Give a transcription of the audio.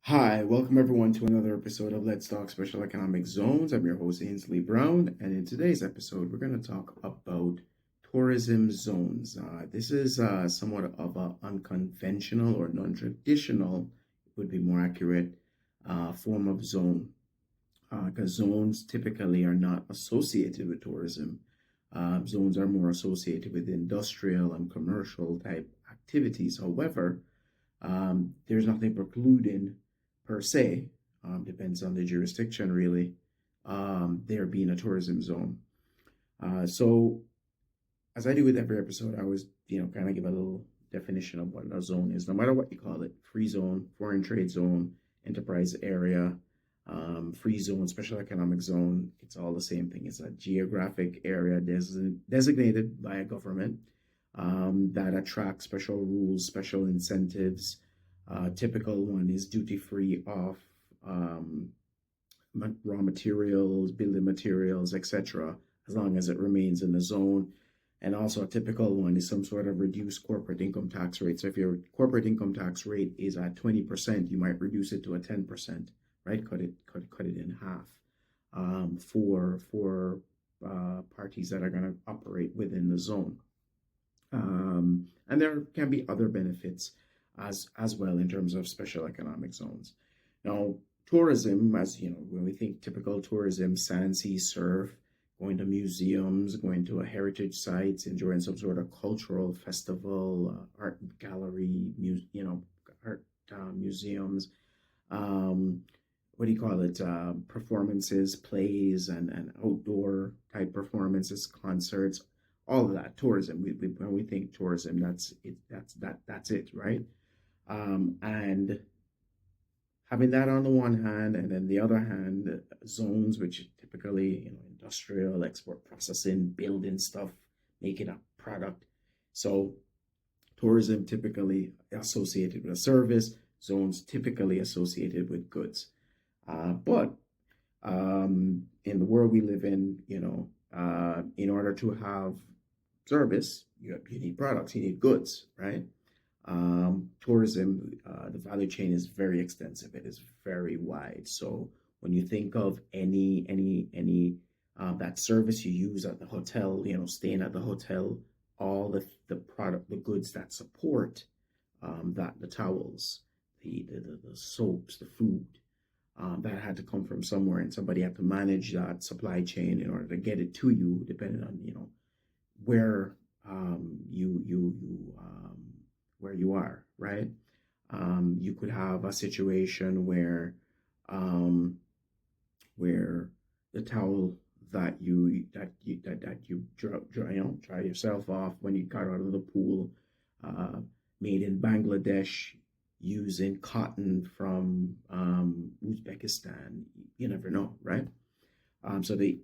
Hi, welcome everyone to another episode of Let's Talk Special Economic Zones. I'm your host, Ainsley Brown, and in today's episode, we're going to talk about tourism zones. This is somewhat of an unconventional or non-traditional, would be more accurate, form of zone, because zones typically are not associated with tourism. Zones are more associated with industrial and commercial type activities. However, there's nothing precluding per se, depends on the jurisdiction really, there being a tourism zone. So as I do with every episode, I always, kind of give a little definition of what a zone is, no matter what you call it: free zone, foreign trade zone, enterprise area, free zone, special economic zone. It's all the same thing. It's a geographic area designated by a government that attracts special rules, special incentives. Typical one is duty free off raw materials, building materials, etc., as long as it remains in the zone. And also a typical one is some sort of reduced corporate income tax rate. So if your corporate income tax rate is at 20%, you might reduce it to a 10%, right? Cut it in half for parties that are going to operate within the zone. And there can be other benefits as well in terms of special economic zones. Now, tourism, as you know, when we think typical tourism, sand, sea, surf, going to museums, going to a heritage sites, enjoying some sort of cultural festival, art gallery, art museums, what do you call it? Performances, plays, and outdoor type performances, concerts, all of that. Tourism. When we think tourism, that's it. That's it, right? And having that on the one hand, and then the other hand, zones which typically, industrial, export processing, building stuff, making a product. So tourism typically associated with a service, zones typically associated with goods. But in the world we live in, in order to have service, you need products, you need goods, right? Tourism, the value chain is very extensive. It is very wide. So when you think of any that service you use at the hotel, staying at the hotel, all the product, the goods that support that, the towels, the soaps, the food, that had to come from somewhere, and somebody had to manage that supply chain in order to get it to you, depending on where where you are, right? You could have a situation where the towel that you dry yourself off when you got out of the pool, made in Bangladesh using cotton from Uzbekistan. You never know, right? So the